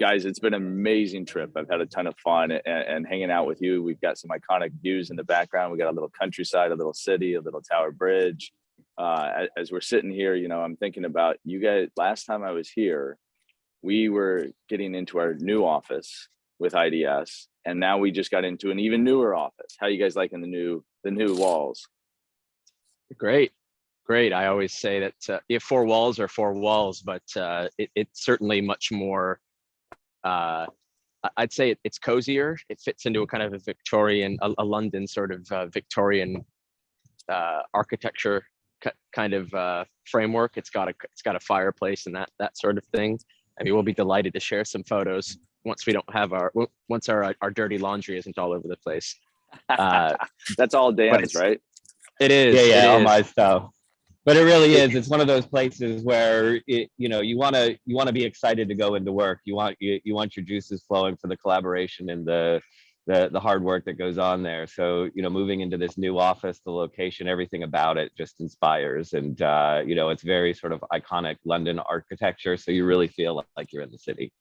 Guys, it's been an amazing trip. I've had a ton of fun and hanging out with you. We've got some iconic views in the background. We got a little countryside, a little city, a little Tower Bridge. As we're sitting here, I'm thinking about you guys. Last time I was here, we were getting into our new office with iDS, and now we just got into an even newer office. How you guys liking the new walls? Great. I always say that if four walls are four walls, but it's certainly much more. I'd say it's cozier. It fits into a kind of a Victorian, a London sort of Victorian architecture kind of framework. It's got a fireplace and that sort of thing. I mean, we'll be delighted to share some photos once we don't have once our dirty laundry isn't all over the place. That's all Dan's, right? It is. Yeah, all my stuff. But it really is. It's one of those places where you want to be excited to go into work. You want your juices flowing for the collaboration and the hard work that goes on there. So moving into this new office, the location, everything about it just inspires, and it's very sort of iconic London architecture. So you really feel like you're in the city.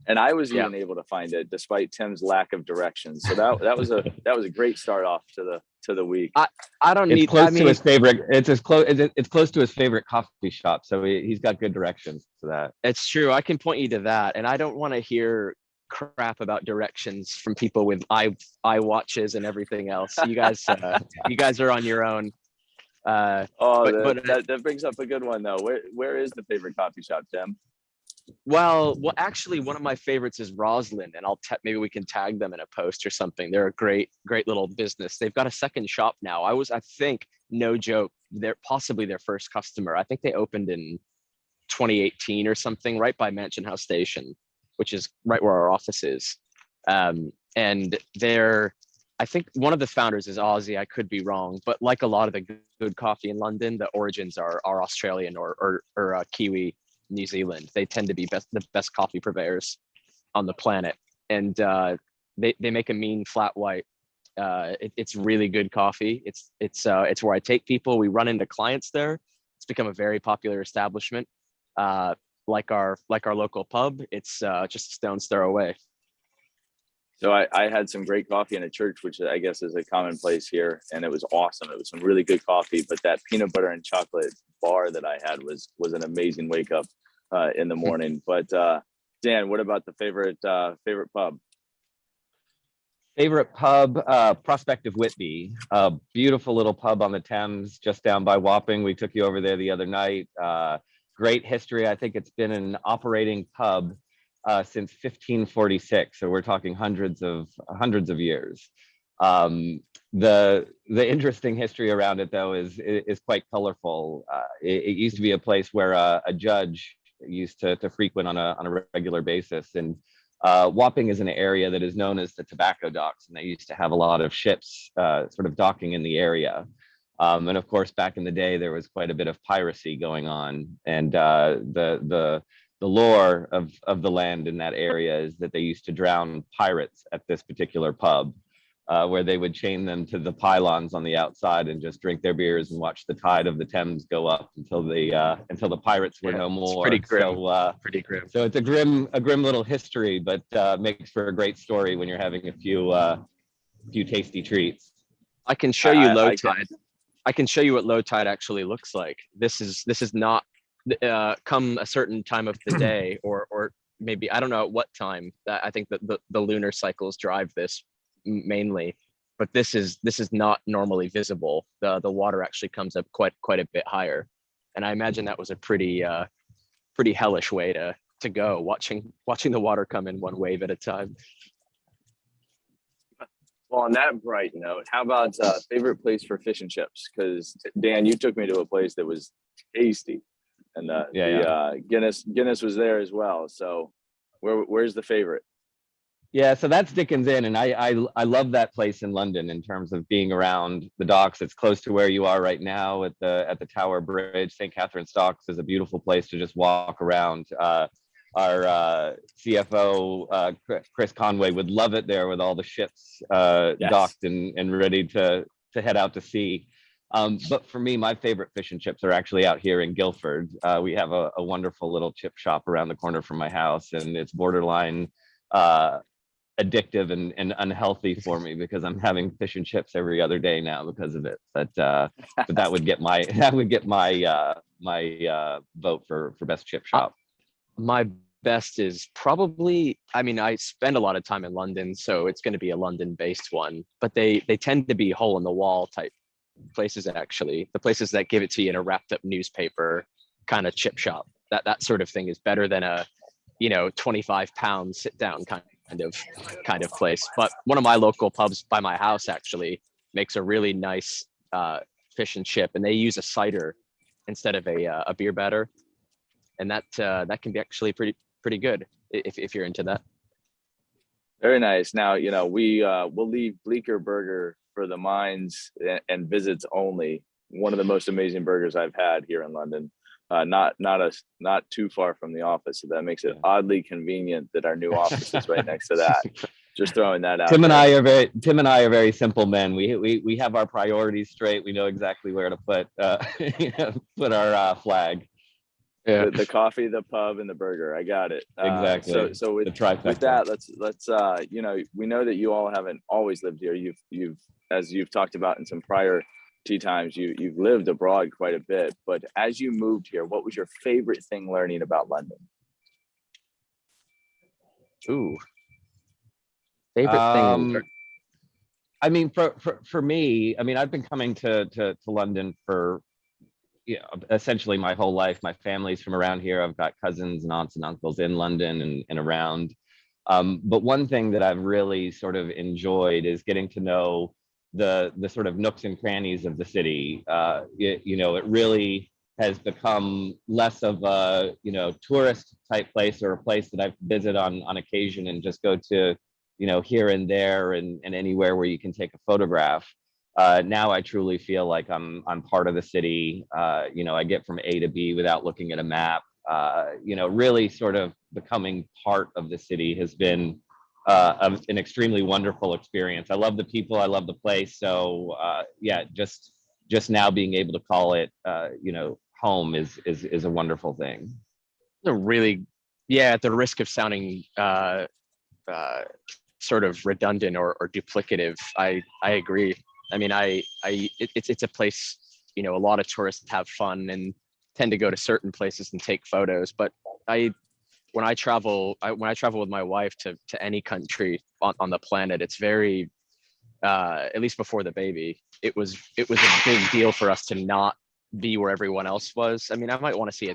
And I was even able to find it despite Tim's lack of directions. So that was a great start off to the week. I don't need. It's close to his favorite. It's close to his favorite coffee shop. So he's got good directions to that. It's true. I can point you to that, and I don't want to hear crap about directions from people with iWatches and everything else. You guys are on your own. That brings up a good one though. Where is the favorite coffee shop, Tim? Well, actually, one of my favorites is Roslyn, and maybe we can tag them in a post or something. They're a great little business. They've got a second shop now. I think, no joke, they're possibly their first customer. I think they opened in 2018 or something, right by Mansion House Station, which is right where our office is. And I think one of the founders is Aussie. I could be wrong, but like a lot of the good coffee in London, the origins are Australian or Kiwi. New Zealand. They tend to be the best coffee purveyors on the planet, and they make a mean flat white. It's really good coffee. It's where I take people. We run into clients there. It's become a very popular establishment. Like our local pub. It's just a stone's throw away. So I had some great coffee in a church, which I guess is a commonplace here, and it was awesome. It was some really good coffee, but that peanut butter and chocolate bar that I had was an amazing wake up in the morning. But Dan, what about the favorite pub? Favorite pub, Prospect of Whitby, a beautiful little pub on the Thames, just down by Wapping. We took you over there the other night. Great history. I think it's been an operating pub since 1546. So we're talking hundreds of years. The interesting history around it though is quite colorful. It used to be a place where a judge used to frequent on a regular basis, and Wapping is an area that is known as the tobacco docks, and they used to have a lot of ships sort of docking in the area. And of course, back in the day, there was quite a bit of piracy going on, and the lore of the land in that area is that they used to drown pirates at this particular pub, where they would chain them to the pylons on the outside and just drink their beers and watch the tide of the Thames go up until the pirates were no more. Pretty grim. So, pretty grim. So it's a grim little history, but makes for a great story when you're having a few tasty treats. I can show you low tide. I can show you what low tide actually looks like. This is not come a certain time of the day, or maybe I don't know at what time. I think that the lunar cycles drive this mainly, but this is not normally visible. The water actually comes up quite a bit higher, and I imagine that was a pretty hellish way to go, watching the water come in one wave at a time. Well, on that bright note, how about favorite place for fish and chips? Because Dan, you took me to a place that was tasty, and Guinness was there as well. So where's the favorite? Yeah, so that's Dickens Inn, and I love that place in London in terms of being around the docks. It's close to where you are right now at the Tower Bridge. St. Catherine's Docks is a beautiful place to just walk around. Our CFO Chris Conway would love it there with all the ships docked and ready to head out to sea. But for me, my favorite fish and chips are actually out here in Guilford. We have a wonderful little chip shop around the corner from my house, and it's borderline addictive and unhealthy for me because I'm having fish and chips every other day now because of it. But that would get my my vote for best chip shop. My best is probably, I mean, I spend a lot of time in London, so it's going to be a London-based one, but they tend to be hole in the wall type places. Actually, the places that give it to you in a wrapped up newspaper kind of chip shop, that sort of thing is better than a 25-pound sit down kind of place. But one of my local pubs by my house actually makes a really nice fish and chip, and they use a cider instead of a beer batter, and that can be actually pretty good if you're into that. Very nice. Now, we'll leave Bleecker Burger for the minds and visits only. One of the most amazing burgers I've had here in London. Not too far from the office, so that makes it oddly convenient that our new office is right next to that. Just throwing that out. Tim and I are very simple men. We have our priorities straight. We know exactly where to put our flag. Yeah. The coffee, the pub, and the burger. I got it. Exactly. So with that, let's we know that you all haven't always lived here. You've as you've talked about in some prior tea times, you've lived abroad quite a bit. But as you moved here, what was your favorite thing learning about London? Ooh, favorite thing. I mean, for me, I mean, I've been coming to London for essentially my whole life. My family's from around here. I've got cousins and aunts and uncles in London and around. But one thing that I've really sort of enjoyed is getting to know the sort of nooks and crannies of the city. It really has become less of a tourist type place or a place that I visit on occasion and just go to here and there and anywhere where you can take a photograph. Now I truly feel like I'm part of the city. I get from A to B without looking at a map. Really sort of becoming part of the city has been an extremely wonderful experience. I love the people. I love the place. So just now being able to call it home is a wonderful thing. At the risk of sounding sort of redundant or duplicative, I agree. I mean, it's a place, a lot of tourists have fun and tend to go to certain places and take photos. But when I travel with my wife to any country on the planet, it's very, at least before the baby, it was a big deal for us to not be where everyone else was. I mean, I might want to see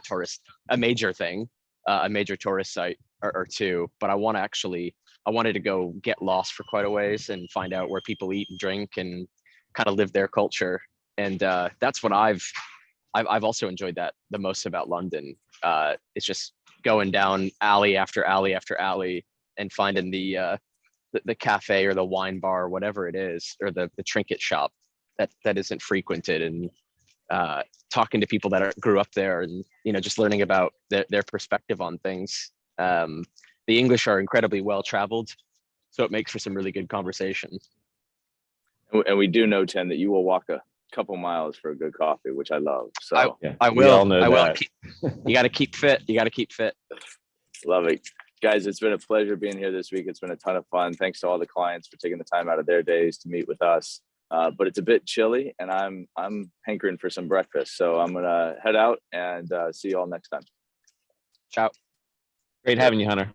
a major thing, a major tourist site or two, but I wanted to go get lost for quite a ways and find out where people eat and drink and kind of live their culture. And that's what I've also enjoyed that the most about London. It's just going down alley after alley after alley and finding the cafe or the wine bar, or whatever it is, or the trinket shop that isn't frequented, and talking to people that grew up there, and just learning about their perspective on things. The English are incredibly well traveled, so it makes for some really good conversation. And we do know, Tim, that you will walk a couple miles for a good coffee, which I love. So I will. We all know I will. that. You got to keep fit. Love it. Guys, it's been a pleasure being here this week. It's been a ton of fun. Thanks to all the clients for taking the time out of their days to meet with us. But it's a bit chilly, and I'm hankering for some breakfast. So I'm gonna head out and see you all next time. Ciao. Great having you, Hunter.